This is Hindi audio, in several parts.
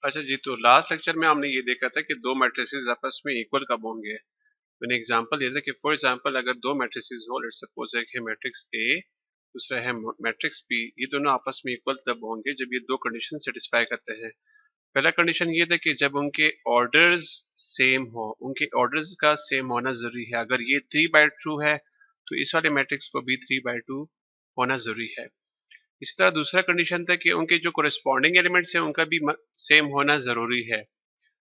अच्छा जी, तो लास्ट लेक्चर में हमने ये देखा था कि दो मैट्रिसेस आपस में इक्वल कब होंगे। मैंने एग्जांपल दिया था कि फॉर एग्जांपल अगर दो मैट्रिसेस हो, लेट्स सपोज एक है मैट्रिक्स ए, दूसरा है मैट्रिक्स बी, ये दोनों आपस में इक्वल तब होंगे जब ये दो कंडीशन सेटिस्फाई करते हैं। पहला कंडीशन ये था कि जब उनके ऑर्डर्स सेम हो, उनके ऑर्डर्स का सेम होना जरूरी है। अगर ये 3/2 है तो इस वाले मैट्रिक्स को भी 3/2 होना जरूरी है। इसी तरह दूसरा कंडीशन था कि उनके जो कोरिस्पॉन्डिंग एलिमेंट्स हैं उनका भी सेम होना जरूरी है।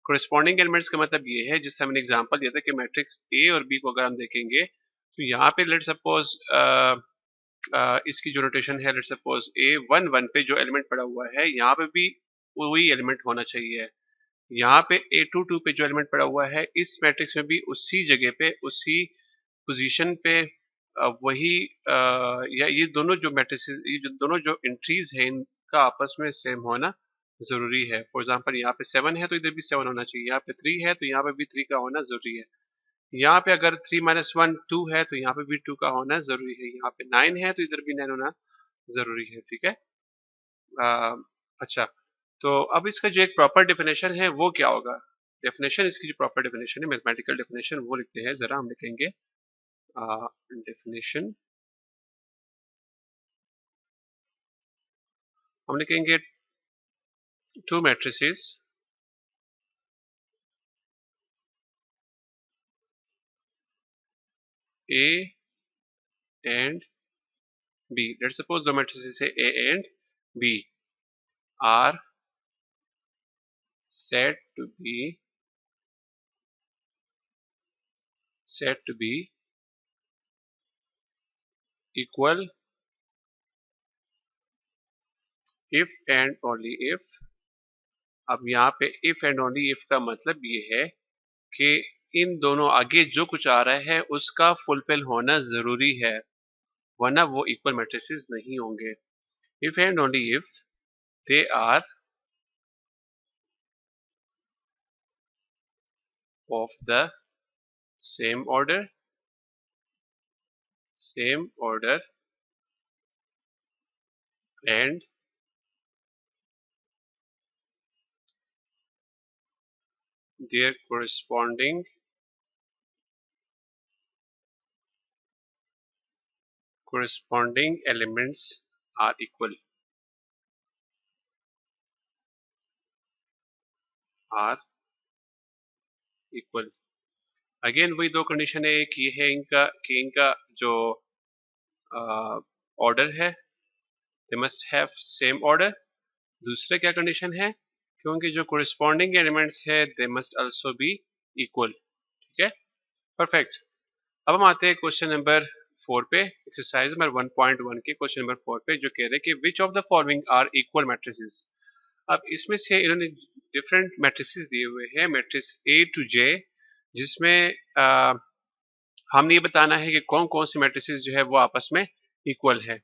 कोरिस्पॉन्डिंग एलिमेंट्स का मतलब ये है, जिससे हमने एग्जांपल दिया था कि मैट्रिक्स ए और बी को अगर हम देखेंगे तो यहाँ पे लेट सपोज इसकी जो रोटेशन है, लेट सपोज A11 पे जो एलिमेंट पड़ा हुआ है यहाँ पे भी वही एलिमेंट होना चाहिए। यहाँ पे A22 पे जो एलिमेंट पड़ा हुआ है इस मैट्रिक्स में भी उसी जगह पे, उसी पोजीशन पे वही या ये दोनों जो मैट्रिसेस, ये जो दोनों जो एंट्रीज है इनका आपस में सेम होना जरूरी है। फॉर एग्जांपल यहाँ पे 7 है तो इधर भी 7 होना चाहिए, यहाँ पे 3 है तो यहाँ पे भी 3 का होना जरूरी है। यहाँ पे अगर 3 - 1 2 है तो यहाँ पे भी 2 का होना जरूरी है। यहाँ पे 9 है तो इधर भी 9 होना जरूरी है। ठीक है। अ, अच्छा, तो अब इसका जो एक प्रॉपर डेफिनेशन है वो क्या होगा। डेफिनेशन, इसकी जो प्रॉपर डेफिनेशन है, मैथमेटिकल डेफिनेशन, वो लिखते हैं जरा। हम लिखेंगे डेफिनेशन, हम लिखेंगे two matrices A and B, let's suppose दो मैट्रिसेस है A and B, are said to be equal if and only if। अब यहाँ पे if and only if का मतलब ये है कि इन दोनों आगे जो कुछ आ रहा है उसका फुलफिल होना जरूरी है, वरना वो इक्वल मैट्रिसेस नहीं होंगे। if and only if they are of the same order, and their corresponding elements are equal, are equal। Again वही दो कंडीशन है, एक ये है इनका कि इनका जो ऑर्डर है, they must have same order. दूसरा क्या कंडीशन है, क्योंकि जो कोरिस्पॉन्डिंग एलिमेंट्स है they must also be equal. ठीक है, परफेक्ट। अब हम आते हैं क्वेश्चन नंबर 4 पे, एक्सरसाइज नंबर 1.1 के क्वेश्चन नंबर 4 पे, जो कह रहे हैं कि which of the following are equal matrices. अब इसमें से इन्होंने डिफरेंट मैट्रिसेस दिए हुए हैं, मैट्रिक्स ए टू जे, जिसमें हमने ये बताना है कि कौन कौन से मैट्रिसेस जो है वो आपस में इक्वल है।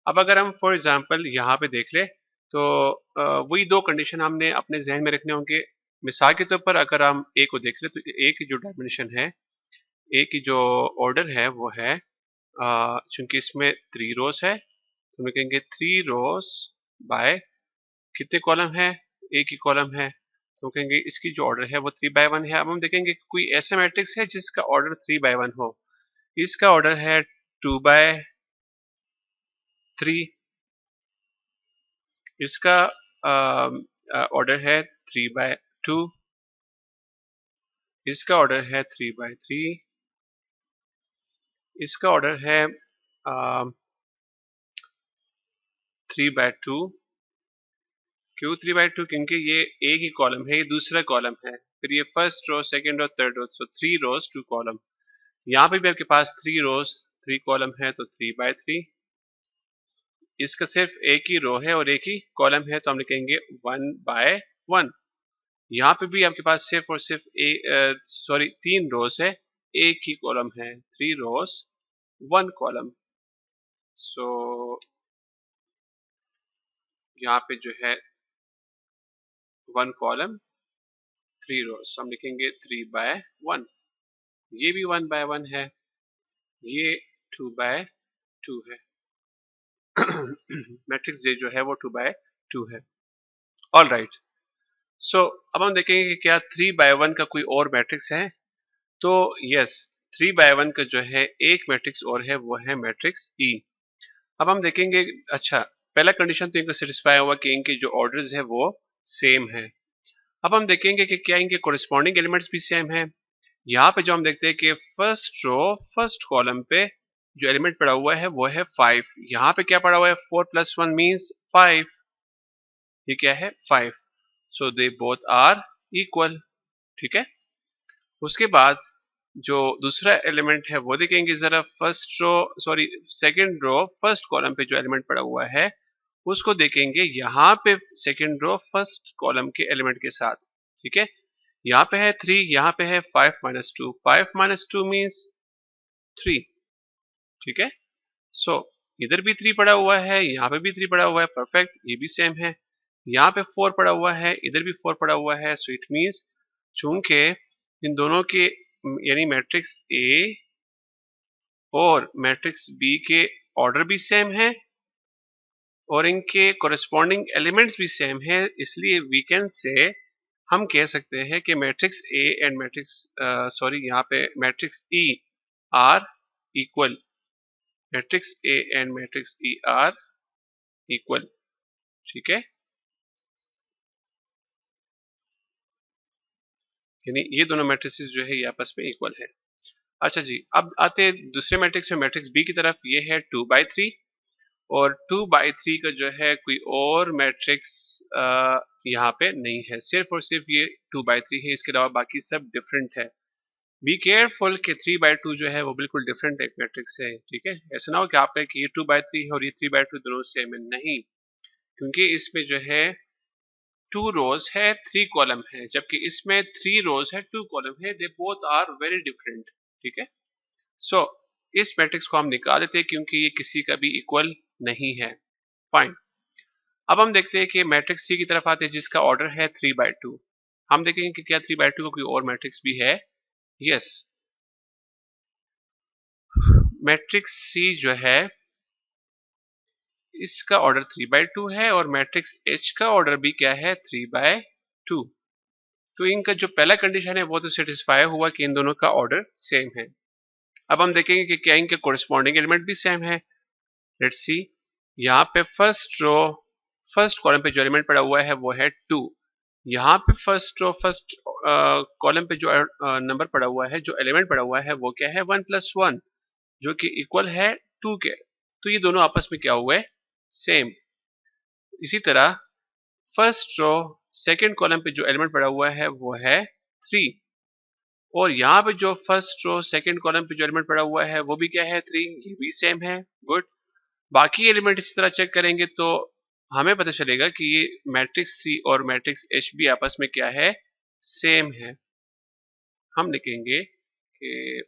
अब अगर हम फॉर एग्जांपल यहाँ पे देख ले तो वही दो कंडीशन हमने अपने जहन में रखने होंगे। मिसाल के तौर पर अगर हम ए को देख ले तो ए की जो डायमेंशन है, ए की जो ऑर्डर है वो है, चूंकि इसमें 3 रोज है तो हम कहेंगे 3 रोज बाय कितने कॉलम है, ए की कॉलम है तो कहेंगे इसकी जो ऑर्डर है वो 3/1 है। अब हम देखेंगे कोई ऐसा मैट्रिक्स है जिसका ऑर्डर 3/1 हो, इसका ऑर्डर है 2/3, इसका ऑर्डर है 3/2, इसका ऑर्डर है 3/3, इसका ऑर्डर है 3/2। क्यों 3/2, क्योंकि ये ए की कॉलम है, ये दूसरा कॉलम है, फिर ये first row, second row, third row, तो 3 रोज 2 कॉलम। यहाँ पे भी आपके पास 3 रोज 3 कॉलम है तो 3/3। इसका सिर्फ एक ही रो है और एक ही कॉलम है तो हम लिखेंगे 1/1। यहाँ पे भी आपके पास सिर्फ और सिर्फ 3 रोज है, एक ही कॉलम है, 3 रोज 1 कॉलम। सो यहाँ पे जो है 1 कॉलम 3 रोज, हम लिखेंगे 3/1। ये भी 1/1 है, ये 2/2 है। मैट्रिक्स जे जो है वो 2/2 है। ऑल राइट, अब हम देखेंगे कि क्या 3/1 का कोई और मैट्रिक्स है। तो यस, 3/1 का जो है एक मैट्रिक्स और है, वो है मैट्रिक्स ई। अब हम देखेंगे, अच्छा पहला कंडीशन तो इनका सेटिस्फाई हुआ कि इनके जो ऑर्डर्स है वो सेम है। अब हम देखेंगे कि क्या इनके कोरिस्पॉन्डिंग एलिमेंट्स भी सेम है। यहाँ पे जो हम देखते हैं कि फर्स्ट रो फर्स्ट कॉलम पे जो एलिमेंट पड़ा हुआ है वो है 5। यहाँ पे क्या पड़ा हुआ है, 4 + 1 मीन्स 5। ये क्या है, 5। सो दे बोथ आर इक्वल। ठीक है। उसके बाद जो दूसरा एलिमेंट है वो देखेंगे जरा, first row sorry second row first column पे जो एलिमेंट पड़ा हुआ है उसको देखेंगे यहाँ पे सेकंड रो फर्स्ट कॉलम के एलिमेंट के साथ। ठीक है। यहाँ पे है 3, यहाँ पे है 5 - 2। 5 - 2 मीन्स 3। ठीक है। सो इधर भी 3 पड़ा हुआ है, यहाँ पे भी 3 पड़ा हुआ है, परफेक्ट, ये भी सेम है। यहाँ पे 4 पड़ा हुआ है, इधर भी 4 पड़ा हुआ है। सो इट मीन्स चूंकि इन दोनों के यानी मैट्रिक्स ए और मैट्रिक्स बी के ऑर्डर भी सेम है और इनके कोरिस्पॉन्डिंग एलिमेंट्स भी सेम है, इसलिए वी कैन से हम कह सकते हैं कि matrix A and matrix sorry यहाँ पे matrix E R equal. Matrix A and matrix E R equal. ठीक है। यानी ये दोनों मैट्रिसेस जो है ये आपस में इक्वल है। अच्छा जी, अब आते हैं दूसरे मैट्रिक्स में, मैट्रिक्स बी की तरफ। ये है 2/3 और 2/3 का जो है कोई और मैट्रिक्स यहाँ पे नहीं है, सिर्फ और सिर्फ ये 2/3 है, इसके अलावा बाकी सब डिफरेंट है। बी केयरफुल कि 3/2 जो है वो बिल्कुल डिफरेंट एक मैट्रिक्स है। ठीक है। ऐसा ना हो कि आप कहें कि ये 2/3 है और ये 3/2 दोनों सेम है, नहीं, क्योंकि इसमें जो है 2 रोज है 3 कॉलम है, जबकि इसमें 3 रोज है 2 कॉलम है। They both are very different. ठीक है। सो इस मैट्रिक्स को हम निकाल देते हैं क्योंकि ये किसी का भी इक्वल नहीं है। फाइन। अब हम देखते हैं कि मैट्रिक्स सी की तरफ आते हैं जिसका ऑर्डर है 3/2। हम देखेंगे कि क्या 3/2 का कोई और मैट्रिक्स भी है। यस, मैट्रिक्स सी जो है इसका ऑर्डर 3/2 है और मैट्रिक्स एच का ऑर्डर भी क्या है, 3/2। तो इनका जो पहला कंडीशन है वो तो सेटिस्फाई हुआ कि इन दोनों का ऑर्डर सेम है। अब हम देखेंगे कि क्या इनके कोरिस्पॉन्डिंग एलिमेंट भी सेम है। Let's see. यहाँ पे फर्स्ट रो फर्स्ट कॉलम पे जो एलिमेंट पड़ा हुआ है वो है 2। यहाँ पे फर्स्ट रो फर्स्ट कॉलम पे जो नंबर पड़ा हुआ है, जो एलिमेंट पड़ा हुआ है वो क्या है, 1 + 1, जो कि इक्वल है 2 के। तो ये दोनों आपस में क्या हुए, सेम। इसी तरह फर्स्ट रो सेकंड कॉलम पे जो एलिमेंट पड़ा हुआ है वो है 3 और यहाँ पे जो फर्स्ट रो सेकंड कॉलम पे जो एलिमेंट पड़ा हुआ है वो भी क्या है, 3, ये भी सेम है। गुड। बाकी एलिमेंट इस तरह चेक करेंगे तो हमें पता चलेगा कि ये मैट्रिक्स सी और मैट्रिक्स एच भी आपस में क्या है, सेम है। हम लिखेंगे कि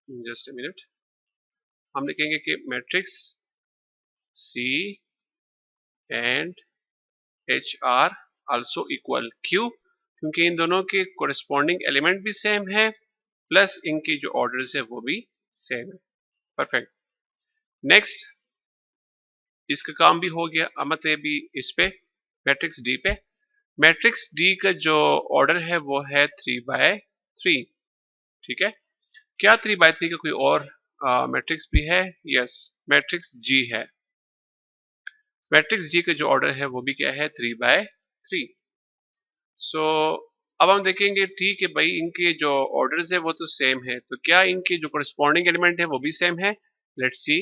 जस्ट ए मिनट, हम लिखेंगे कि matrix C and H are also equal. क्यों? क्योंकि इन दोनों के कोरिस्पॉन्डिंग एलिमेंट भी सेम है प्लस इनके जो ऑर्डर्स है वो भी सेम है। परफेक्ट। नेक्स्ट, इसका काम भी हो गया। अब आते हैं भी इस पे मैट्रिक्स डी पे। मैट्रिक्स डी का जो ऑर्डर है वो है 3/3। ठीक है। क्या 3/3 का कोई और मैट्रिक्स भी है? यस, मैट्रिक्स जी है। मैट्रिक्स जी का जो ऑर्डर है वो भी क्या है, 3/3। सो अब हम देखेंगे, ठीक है भाई, इनके जो ऑर्डर्स है वो तो सेम है, तो क्या इनके जो कोरिस्पॉन्डिंग एलिमेंट है वो भी सेम है? Let's see.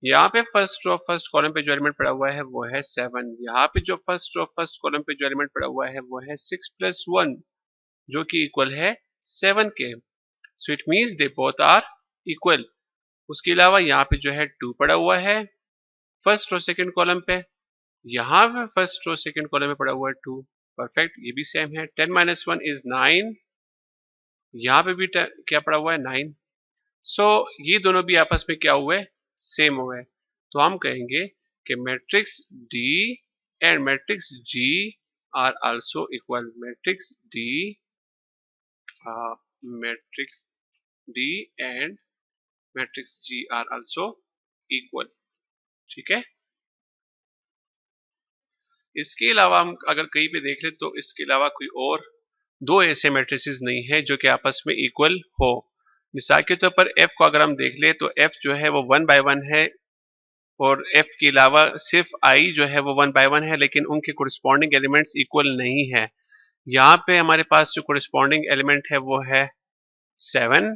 यहाँ पे फर्स्ट रो फर्स्ट कॉलम पे जो एलिमेंट पड़ा हुआ है वो है 7। यहाँ पे जो फर्स्ट रो फर्स्ट कॉलम पे जो एलिमेंट पड़ा हुआ है वो है 6 + 1, जो कि इक्वल है 7 के। So it means they both are equal. उसके अलावा यहाँ पे जो है 2 पड़ा हुआ है फर्स्ट रो सेकंड कॉलम पे, यहाँ पे फर्स्ट रो सेकंड कॉलम में पड़ा हुआ है 2। परफेक्ट, ये भी सेम है। 10 - 1 इज 9, यहाँ पे भी क्या पड़ा हुआ है, 9। सो ये दोनों भी आपस में क्या हुए, सेम हुए। तो हम कहेंगे कि matrix D and matrix G are also equal. Matrix D matrix D and matrix G are also equal. ठीक है। इसके अलावा हम अगर कहीं पे देख ले तो इसके अलावा कोई और दो ऐसे मैट्रिसेस नहीं है जो कि आपस में इक्वल हो। मिसाल के तौर पर एफ को अगर हम देख ले तो एफ जो है वो 1 बाय 1 है और एफ के अलावा सिर्फ आई जो है वो 1 बाय 1 है, लेकिन उनके कोरिस्पॉन्डिंग एलिमेंट्स इक्वल नहीं है। यहाँ पे हमारे पास जो कोरिस्पॉन्डिंग एलिमेंट है वो है 7,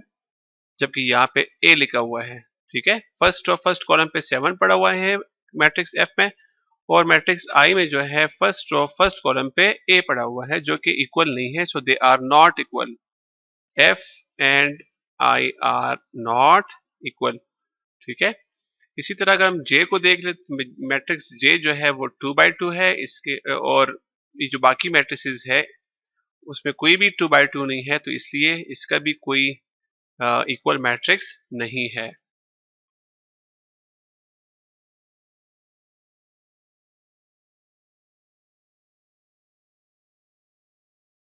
जबकि यहाँ पे ए लिखा हुआ है। ठीक है, फर्स्ट कॉलम पे 7 पड़ा हुआ है मैट्रिक्स एफ में, और मैट्रिक्स आई में जो है फर्स्ट कॉलम पे ए पड़ा हुआ है, जो कि इक्वल नहीं है। So they are not equal. F and I are not equal. ठीक है, इसी तरह अगर हम जे को देख ले तो मैट्रिक्स जे जो है वो 2 बाई 2 है इसके, और ये जो बाकी मैट्रिसेस है उसमें कोई भी 2 बाई 2 नहीं है, तो इसलिए इसका भी कोई इक्वल मैट्रिक्स नहीं है।